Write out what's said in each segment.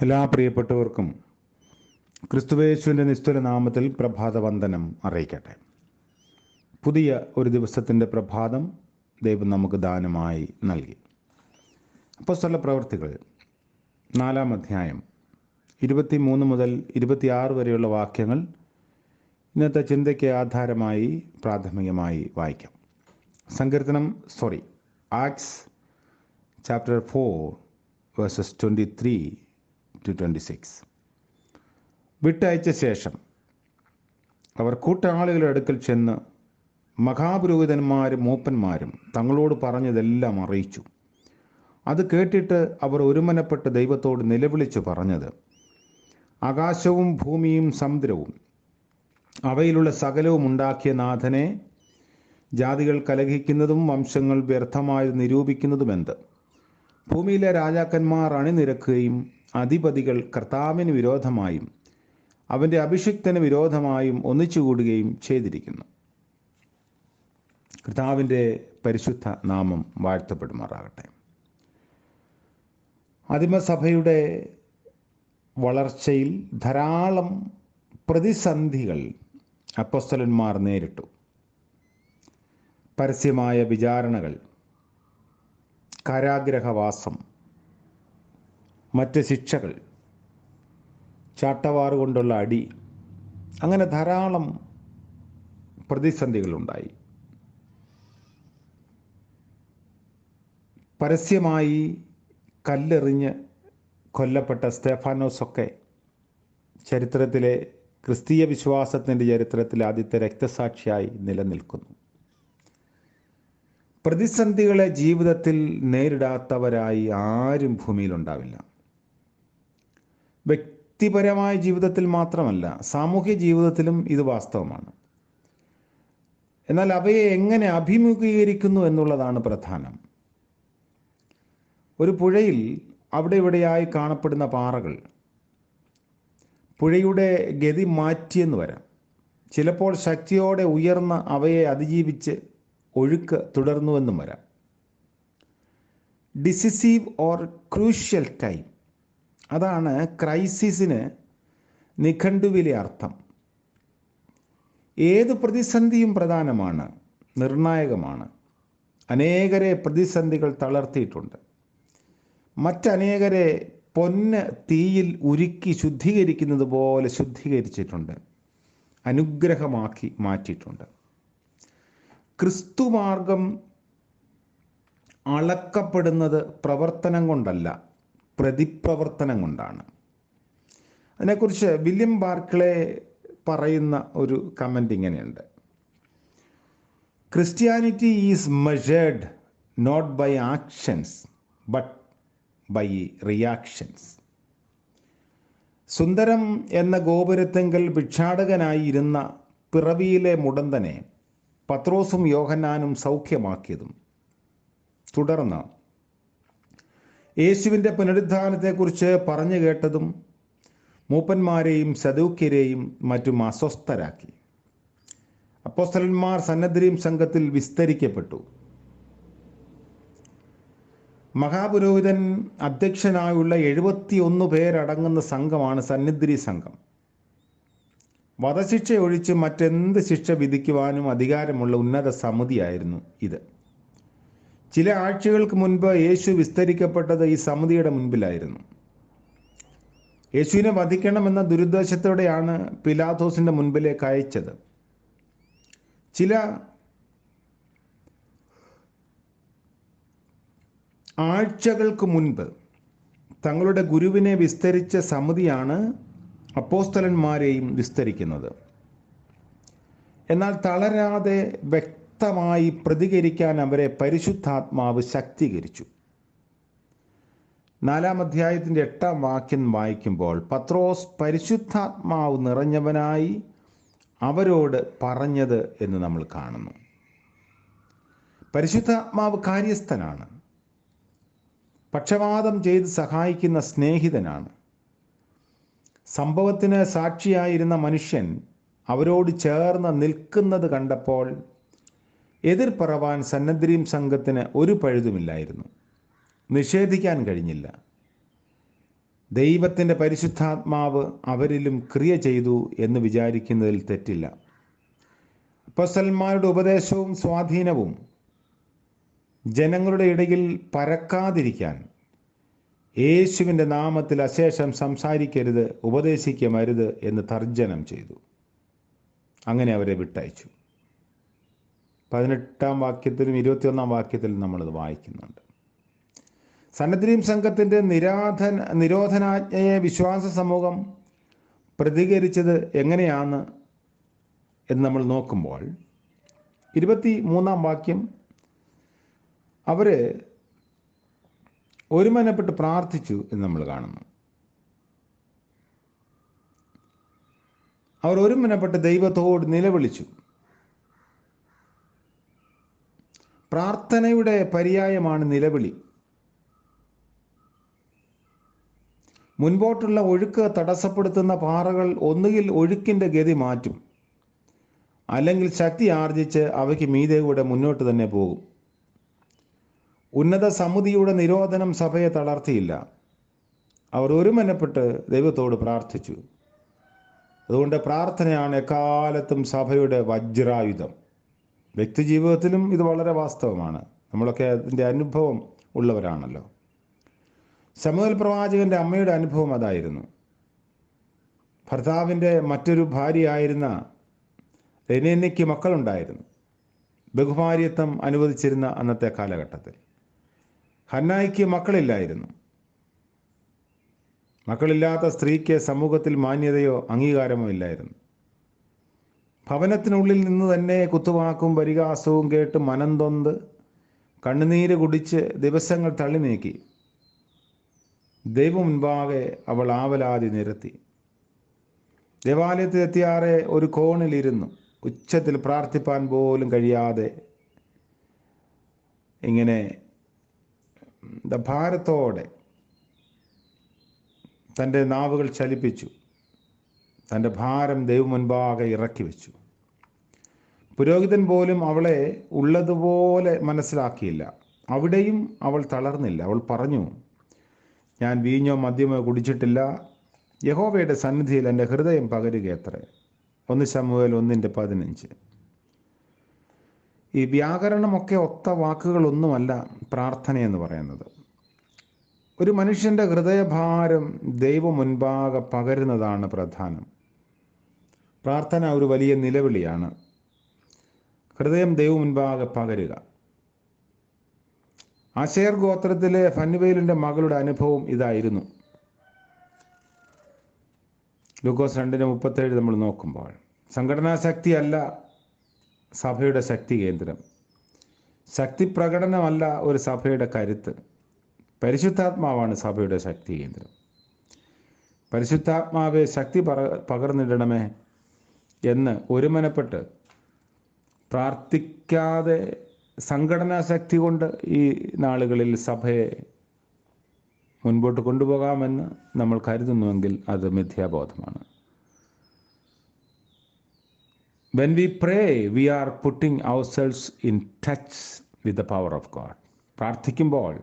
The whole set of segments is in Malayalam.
എല്ലാ പ്രിയപ്പെട്ടവർക്കും ക്രിസ്തുയേശുവിൻ്റെ നിസ്തുല നാമത്തിൽ പ്രഭാതവന്ദനം അറിയിക്കട്ടെ. പുതിയ ഒരു ദിവസത്തിൻ്റെ പ്രഭാതം ദൈവം നമുക്ക് ദാനമായി നൽകി. അപ്പോസ്തല പ്രവൃത്തികൾ 4-ാം അധ്യായം 23 മുതൽ 26 വരെയുള്ള വാക്യങ്ങൾ ഇന്നത്തെ ചിന്തയ്ക്ക് ആധാരമായി പ്രാഥമികമായി വായിക്കാം. Acts chapter 4 versus 23-26. വിട്ടയച്ച ശേഷം അവർ കൂട്ടാളികളുടെ അടുക്കൽ ചെന്ന് മഹാപുരോഹിതന്മാരും മൂപ്പന്മാരും തങ്ങളോട് പറഞ്ഞതെല്ലാം അറിയിച്ചു. അത് കേട്ടിട്ട് അവർ ഒരുമനപ്പെട്ട് ദൈവത്തോട് നിലവിളിച്ചു പറഞ്ഞത്, ആകാശവും ഭൂമിയും സമുദ്രവും അവയിലുള്ള സകലവും ഉണ്ടാക്കിയ നാഥനെ ജാതികൾ കലഹിക്കുന്നതും വംശങ്ങൾ വ്യർത്ഥമായി നിരൂപിക്കുന്നതുമെന്ത്? ഭൂമിയിലെ രാജാക്കന്മാർ അണിനിരക്കുകയും അധിപതികൾ കർത്താവിന് വിരോധമായും അവൻ്റെ അഭിഷിക്തന് വിരോധമായും ഒന്നിച്ചുകൂടുകയും ചെയ്തിരിക്കുന്നു. കർത്താവിൻ്റെ പരിശുദ്ധ നാമം വാഴ്ത്തപ്പെടുമാറാകട്ടെ. ആദിമസഭയുടെ വളർച്ചയിൽ ധാരാളം പ്രതിസന്ധികൾ അപ്പോസ്തലന്മാർ നേരിട്ടു. പരസ്യമായ വിചാരണകൾ, കാരാഗ്രഹവാസം, മറ്റ് ശിക്ഷകൾ, ചാട്ടവാറ് കൊണ്ടുള്ള അടി, അങ്ങനെ ധാരാളം പ്രതിസന്ധികളുണ്ടായി. പരസ്യമായി കല്ലെറിഞ്ഞ് കൊല്ലപ്പെട്ട സ്തെഫാനോസൊക്കെ ചരിത്രത്തിലെ ക്രിസ്തീയ വിശ്വാസത്തിൻ്റെ ചരിത്രത്തിൽ ആദ്യത്തെ രക്തസാക്ഷിയായി നിലനിൽക്കുന്നു. പ്രതിസന്ധികളെ ജീവിതത്തിൽ നേരിടാത്തവരായി ആരും ഭൂമിയിലുണ്ടാവില്ല. വ്യക്തിപരമായ ജീവിതത്തിൽ മാത്രമല്ല, സാമൂഹ്യ ജീവിതത്തിലും ഇത് വാസ്തവമാണ്. എന്നാൽ അവയെ എങ്ങനെ അഭിമുഖീകരിക്കുന്നു എന്നുള്ളതാണ് പ്രധാനം. ഒരു പുഴയിൽ അവിടെ ഇവിടെയായി കാണപ്പെടുന്ന പാറകൾ പുഴയുടെ ഗതി മാറ്റിയെന്ന് വരാം. ചിലപ്പോൾ ശക്തിയോടെ ഉയർന്ന അവയെ അതിജീവിച്ച് ഒഴുക്ക് തുടർന്നുവെന്നും വരാം. ഡിസിസീവ് ഓർ ക്രൂഷ്യൽ ടൈം, അതാണ് ക്രൈസിസിന് നിഘണ്ടുവിലെ അർത്ഥം. ഏത് പ്രതിസന്ധിയും പ്രധാനമാണ്, നിർണായകമാണ്. അനേകരെ പ്രതിസന്ധികൾ തളർത്തിയിട്ടുണ്ട്. മറ്റനേകരെ പൊന്ന് തീയിൽ ഉരുക്കി ശുദ്ധീകരിക്കുന്നത് പോലെ ശുദ്ധീകരിച്ചിട്ടുണ്ട്, അനുഗ്രഹമാക്കി മാറ്റിയിട്ടുണ്ട്. ക്രിസ്തുമാർഗം അളക്കപ്പെടുന്നത് പ്രവർത്തനം കൊണ്ടല്ല, പ്രതിപ്രവർത്തനം കൊണ്ടാണ്. അതിനെക്കുറിച്ച് വില്യം ബാർക്ലേ പറയുന്ന ഒരു കമൻ്റ് ഇങ്ങനെയുണ്ട്: Christianity is measured not by actions but by reactions. സുന്ദരം എന്ന ഗോപുരത്തെങ്കിൽ ഭിക്ഷാടകനായി ഇരുന്ന പിറവിയിലെ മുടന്തനെ പത്രോസും യോഹന്നാനും സൗഖ്യമാക്കിയതും, തുടർന്ന് യേശുവിൻ്റെ പുനരുദ്ധാനത്തെക്കുറിച്ച് പറഞ്ഞു കേട്ടതും മൂപ്പന്മാരെയും സദൂക്യരെയും മറ്റും അസ്വസ്ഥരാക്കി. അപ്പോസ്തലന്മാർ സന്നദ്ധരീം സംഘത്തിൽ വിസ്തരിക്കപ്പെട്ടു. മഹാപുരോഹിതൻ അധ്യക്ഷനായുള്ള 71 പേരടങ്ങുന്ന സംഘമാണ് സന്നിധി സംഘം. വധശിക്ഷ ഒഴിച്ച് മറ്റെന്ത് ശിക്ഷ വിധിക്കുവാനും അധികാരമുള്ള ഉന്നത സമിതിയായിരുന്നു ഇത്. ചില ആഴ്ചകൾക്ക് മുൻപ് യേശു വിസ്തരിക്കപ്പെട്ടത് ഈ സമിതിയുടെ മുൻപിലായിരുന്നു. യേശുവിനെ വധിക്കണമെന്ന ദുരുദ്ദേശത്തോടെയാണ് പിലാത്തോസിന്റെ മുൻപിലേക്ക് അയച്ചത്. ചില ആഴ്ചകൾക്ക് മുൻപ് തങ്ങളുടെ ഗുരുവിനെ വിസ്തരിച്ച സമിതിയാണ് അപ്പോസ്തലന്മാരെയും വിസ്തരിക്കുന്നത്. എന്നാൽ തളരാതെ വ്യക്തമായി പ്രതികരിക്കാൻ അവരെ പരിശുദ്ധാത്മാവ് ശക്തീകരിച്ചു. 4-ാം അധ്യായത്തിൻ്റെ 8-ാം വാക്യം വായിക്കുമ്പോൾ പത്രോസ് പരിശുദ്ധാത്മാവ് നിറഞ്ഞവനായി അവരോട് പറഞ്ഞത് എന്ന് നമ്മൾ കാണുന്നു. പരിശുദ്ധാത്മാവ് കാര്യസ്ഥനാണ്, പക്ഷപാതം ചെയ്ത് സഹായിക്കുന്ന സ്നേഹിതനാണ്. സംഭവത്തിന് സാക്ഷിയായിരുന്ന മനുഷ്യൻ അവരോട് ചേർന്ന് നിൽക്കുന്നത് കണ്ടപ്പോൾ എതിർപ്പറവാൻ സന്നദ്ധരീം സംഘത്തിന് ഒരു പഴുതുമില്ലായിരുന്നു. നിഷേധിക്കാൻ കഴിഞ്ഞില്ല. ദൈവത്തിൻ്റെ പരിശുദ്ധാത്മാവ് അവരിലും ക്രിയ ചെയ്തു എന്ന് വിചാരിക്കുന്നതിൽ തെറ്റില്ല. അപ്പോസ്തലന്മാരുടെ ഉപദേശവും സ്വാധീനവും ജനങ്ങളുടെ ഇടയിൽ പരക്കാതിരിക്കാൻ യേശുവിൻ്റെ നാമത്തിൽ അശേഷം സംസാരിക്കരുത്, ഉപദേശിക്കരുത് എന്ന് തർജ്ജനം ചെയ്തു. അങ്ങനെ അവരെ വിട്ടയച്ചു. 18-ാം വാക്യത്തിലും 21-ാം വാക്യത്തിലും നമ്മളത് വായിക്കുന്നുണ്ട്. സന്നദ്രീം സംഘത്തിൻ്റെ നിരോധനാജ്ഞയെ വിശ്വാസ സമൂഹം പ്രതികരിച്ചത് എങ്ങനെയാണ് എന്ന് നമ്മൾ നോക്കുമ്പോൾ 23-ാം വാക്യം, അവർ ഒരുമനപ്പെട്ട് പ്രാർത്ഥിച്ചു എന്ന് നമ്മൾ കാണുന്നു. അവർ ഒരുമനപ്പെട്ട് ദൈവത്തോട് നിലവിളിച്ചു. പ്രാർത്ഥനയുടെ പര്യായമാണ് നിലവിളി. മുൻപോട്ടുള്ള ഒഴുക്ക് തടസ്സപ്പെടുത്തുന്ന പാറകൾ ഒന്നുകിൽ ഒഴുക്കിൻ്റെ ഗതി മാറ്റും, അല്ലെങ്കിൽ ശക്തി ആർജിച്ച് അവയ്ക്ക് മീതെ കൂടെ മുന്നോട്ട് തന്നെ പോകും. ഉന്നത സമിതിയുടെ നിരോധനം സഭയെ തളർത്തിയില്ല. അവർ ഒരുമനപ്പെട്ട് ദൈവത്തോട് പ്രാർത്ഥിച്ചു. അതുകൊണ്ട് പ്രാർത്ഥനയാണ് എക്കാലത്തും സഭയുടെ വജ്രായുധം. വ്യക്തിജീവിതത്തിലും ഇത് വളരെ വാസ്തവമാണ്. നമ്മളൊക്കെ അതിൻ്റെ അനുഭവം ഉള്ളവരാണല്ലോ. ശമൂവേൽ പ്രവാചകൻ്റെ അമ്മയുടെ അനുഭവം അതായിരുന്നു. ഭർത്താവിൻ്റെ മറ്റൊരു ഭാര്യയായിരുന്ന രേനയ്ക്ക് മക്കളുണ്ടായിരുന്നു. ബഹുഭാര്യത്വം അനുവദിച്ചിരുന്ന അന്നത്തെ കാലഘട്ടത്തിൽ ഹന്നായ്ക്ക് മക്കളില്ലായിരുന്നു. മക്കളില്ലാത്ത സ്ത്രീക്ക് സമൂഹത്തിൽ മാന്യതയോ അംഗീകാരമോ ഇല്ലായിരുന്നു. ഭവനത്തിനുള്ളിൽ നിന്ന് തന്നെ കുത്തുവാക്കും പരിഹാസവും കേട്ട് മനംതൊന്ത് കണ്ണുനീര് കുടിച്ച് ദിവസങ്ങൾ തള്ളി നീക്കി. ദൈവം മുൻപാകെ അവൾ ആവലാതി നിരത്തി. ദേവാലയത്തിൽ എത്തിയാറെ ഒരു കോണിലിരുന്നു ഉച്ചത്തിൽ പ്രാർത്ഥിപ്പാൻ പോലും കഴിയാതെ ഇങ്ങനെ ഭാരത്തോടെ തൻ്റെ നാവുകൾ ചലിപ്പിച്ചു. തൻ്റെ ഭാരം ദൈവം മുൻപാകെ ഇറക്കി വെച്ചു. പുരോഹിതൻ പോലും അവളെ ഉള്ളതുപോലെ മനസ്സിലാക്കിയില്ല. അവിടെയും അവൾ തളർന്നില്ല. അവൾ പറഞ്ഞു, ഞാൻ വീഞ്ഞോ മദ്യമോ കുടിച്ചിട്ടില്ല. യഹോവയുടെ സന്നിധിയിൽ എൻ്റെ ഹൃദയം പകരുകയത്രേ. 1 ശമൂവേൽ 1:15. ഈ വ്യാകരണമൊക്കെ ഒത്ത വാക്കുകളൊന്നുമല്ല പ്രാർത്ഥനയെന്ന് പറയുന്നത്. ഒരു മനുഷ്യൻ്റെ ഹൃദയഭാരം ദൈവം മുൻപാകെ പകരുന്നതാണ് പ്രധാനം. പ്രാർത്ഥന ഒരു വലിയ നിലവിളിയാണ്. ഹൃദയം ദൈവം മുൻപാകെ പകരുക. ആശേർ ഗോത്രത്തിലെ ഫനുവേലിൻ്റെ മകളുടെ അനുഭവം ഇതായിരുന്നു. ലൂക്കോസ് 2:37 നമ്മൾ നോക്കുമ്പോൾ സംഘടനാ ശക്തിയല്ല സഭയുടെ ശക്തി കേന്ദ്രം. ശക്തി പ്രകടനമല്ല ഒരു സഭയുടെ കരുത്ത്. പരിശുദ്ധാത്മാവാണ് സഭയുടെ ശക്തി കേന്ദ്രം. പരിശുദ്ധാത്മാവെ ശക്തി പകർന്നിടണമേ എന്ന് ഒരുമനപ്പെട്ട് പ്രാർത്ഥിക്കാതെ സംഘടനാ ശക്തി കൊണ്ട് ഈ നാളുകളിൽ സഭയെ മുൻപോട്ട് കൊണ്ടുപോകാമെന്ന് നമ്മൾ കരുതുന്നുവെങ്കിൽ അത് മിഥ്യാബോധമാണ്. When we pray, we are putting ourselves in touch with the power of God. പ്രാർത്ഥിക്കുമ്പോൾ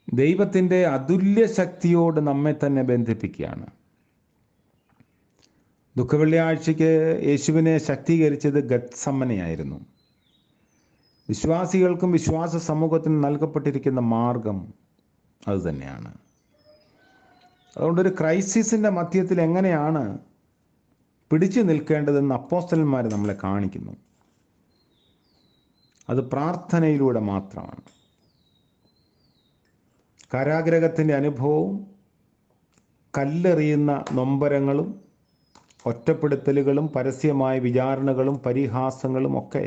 ദൈവത്തിൻ്റെ അതുല്യ ശക്തിയോട് നമ്മെ തന്നെ ബന്ധിപ്പിക്കുകയാണ്. ദുഃഖവെള്ളിയാഴ്ചയ്ക്ക് യേശുവിനെ ശക്തീകരിച്ചത് ഗത്സമനയായിരുന്നു. വിശ്വാസികൾക്കും വിശ്വാസ സമൂഹത്തിനും നൽകപ്പെട്ടിരിക്കുന്ന മാർഗം അതുതന്നെയാണ്. അതുകൊണ്ടൊരു ക്രൈസിസിൻ്റെ മധ്യത്തിൽ എങ്ങനെയാണ് പിടിച്ചു നിൽക്കേണ്ടതെന്ന് അപ്പോസ്തലന്മാർ നമ്മളെ കാണിക്കുന്നു. അത് പ്രാർത്ഥനയിലൂടെ മാത്രമാണ്. കാരാഗ്രഹത്തിൻ്റെ അനുഭവവും കല്ലെറിയുന്ന നൊമ്പരങ്ങളും ഒറ്റപ്പെടുത്തലുകളും പരസ്യമായ വിചാരണകളും പരിഹാസങ്ങളും ഒക്കെ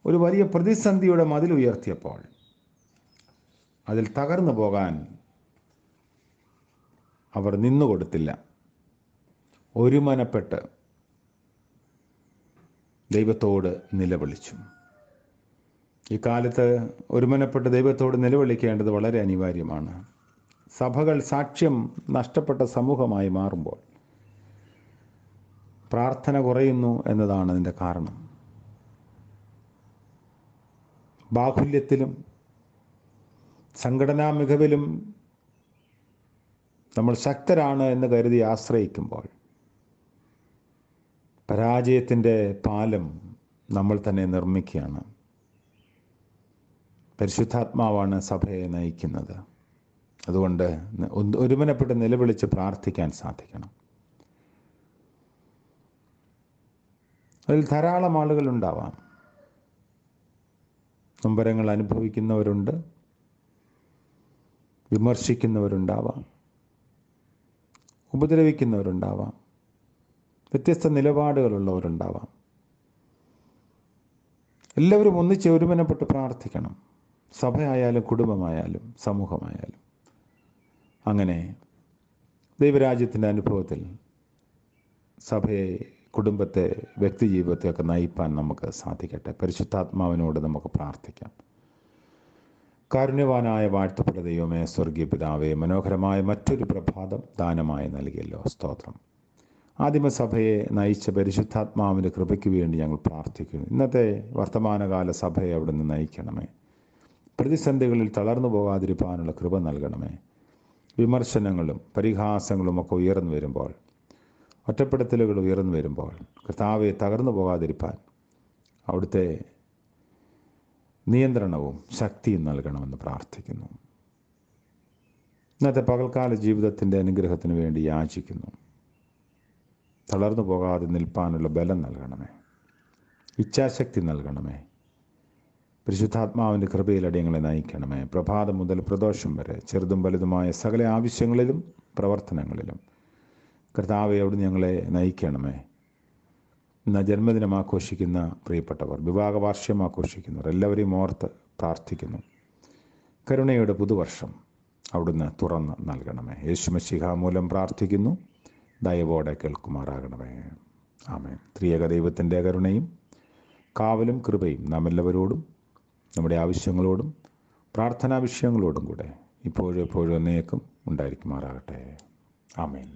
ഒരു വലിയ പ്രതിസന്ധിയുടെ മതിൽ ഉയർത്തിയപ്പോൾ അതിൽ തകർന്നു പോകാൻ അവർ നിന്നുകൊടുത്തില്ല. ഒരുമനപ്പെട്ട് ദൈവത്തോട് നിലവിളിച്ചു. ഈ കാലത്ത് ഒരുമനപ്പെട്ട് ദൈവത്തോട് നിലവിളിക്കേണ്ടത് വളരെ അനിവാര്യമാണ്. സഭകൾ സാക്ഷ്യം നഷ്ടപ്പെട്ട സമൂഹമായി മാറുമ്പോൾ പ്രാർത്ഥന കുറയുന്നു എന്നതാണ് അതിൻ്റെ കാരണം. ബാഹുല്യത്തിലും സംഘടനാ മികവിലും നമ്മൾ ശക്തരാണ് എന്ന് കരുതി ആശ്രയിക്കുമ്പോൾ പരാജയത്തിൻ്റെ പാലം നമ്മൾ തന്നെ നിർമ്മിക്കുകയാണ്. പരിശുദ്ധാത്മാവാണ് സഭയെ നയിക്കുന്നത്. അതുകൊണ്ട് ഒരുമനപ്പെട്ട് നിലവിളിച്ച് പ്രാർത്ഥിക്കാൻ സാധിക്കണം. അതിൽ ധാരാളം ആളുകളുണ്ടാവാം. നൊമ്പരങ്ങൾ അനുഭവിക്കുന്നവരുണ്ട്, വിമർശിക്കുന്നവരുണ്ടാവാം, ഉപദ്രവിക്കുന്നവരുണ്ടാവാം, വ്യത്യസ്ത നിലപാടുകളുള്ളവരുണ്ടാവാം. എല്ലാവരും ഒന്നിച്ച് ഒരുമനപ്പെട്ട് പ്രാർത്ഥിക്കണം. സഭയായാലും കുടുംബമായാലും സമൂഹമായാലും. അങ്ങനെ ദൈവരാജ്യത്തിൻ്റെ അനുഭവത്തിൽ സഭയെ, കുടുംബത്തെ, വ്യക്തിജീവിതത്തെയൊക്കെ നയിപ്പാൻ നമുക്ക് സാധിക്കട്ടെ. പരിശുദ്ധാത്മാവിനോട് നമുക്ക് പ്രാർത്ഥിക്കാം. കാരുണ്യവാനായ വാഴ്ത്തപ്പെട്ട ദൈവമേ, സ്വർഗീയ പിതാവേ, മനോഹരമായ മറ്റൊരു പ്രഭാതം ദാനമായി നൽകിയല്ലോ. സ്തോത്രം. ആദിമസഭയെ നയിച്ച പരിശുദ്ധാത്മാവിൻ്റെ കൃപയ്ക്ക് വേണ്ടി ഞങ്ങൾ പ്രാർത്ഥിക്കുന്നു. ഇന്നത്തെ വർത്തമാനകാല സഭയെ അവിടുന്ന് നയിക്കണമേ. പ്രതിസന്ധികളിൽ തളർന്നു പോകാതിരിക്കാനുള്ള കൃപ നൽകണമേ. വിമർശനങ്ങളും പരിഹാസങ്ങളും ഒക്കെ ഉയർന്നു വരുമ്പോൾ, ഒറ്റപ്പെടുത്തലുകൾ ഉയർന്നു വരുമ്പോൾ കർത്താവെ തകർന്നു പോകാതിരിക്കാൻ അവിടുത്തെ നിയന്ത്രണവും ശക്തിയും നൽകണമെന്ന് പ്രാർത്ഥിക്കുന്നു. ഇന്നത്തെ പകൽക്കാല ജീവിതത്തിൻ്റെ അനുഗ്രഹത്തിന് വേണ്ടി യാചിക്കുന്നു. തളർന്നു പോകാതെ നിൽപ്പാനുള്ള ബലം നൽകണമേ, ഇച്ഛാശക്തി നൽകണമേ. പരിശുദ്ധാത്മാവിൻ്റെ കൃപയിൽ അടിയങ്ങളെ നയിക്കണമേ. പ്രഭാതം മുതൽ പ്രദോഷം വരെ ചെറുതും വലുതുമായ സകല ആവശ്യങ്ങളിലും പ്രവർത്തനങ്ങളിലും കർത്താവെ അവിടുന്ന് ഞങ്ങളെ നയിക്കണമേ. ഇന്ന് ജന്മദിനം ആഘോഷിക്കുന്ന പ്രിയപ്പെട്ടവർ, വിവാഹ വാർഷികം ആഘോഷിക്കുന്നവർ എല്ലാവരെയും ഓർത്ത് പ്രാർത്ഥിക്കുന്നു. കരുണയുടെ പുതുവർഷം അവിടുന്ന് തുറന്ന് നൽകണമേ. യേശുമശിഹ മൂലം പ്രാർത്ഥിക്കുന്നു. ദയവോടെ കേൾക്കുമാറാകണമേ. ആമേൻ. ത്രിയേക ദൈവത്തിൻ്റെ കരുണയും കാവലും കൃപയും നാം എല്ലാവരോടും, നമ്മുടെ ആവശ്യങ്ങളോടും പ്രാർത്ഥനാ വിഷയങ്ങളോടും കൂടെ ഇപ്പോഴും എന്നേക്കും ഉണ്ടായിരിക്കുമാറാകട്ടെ. ആമേൻ.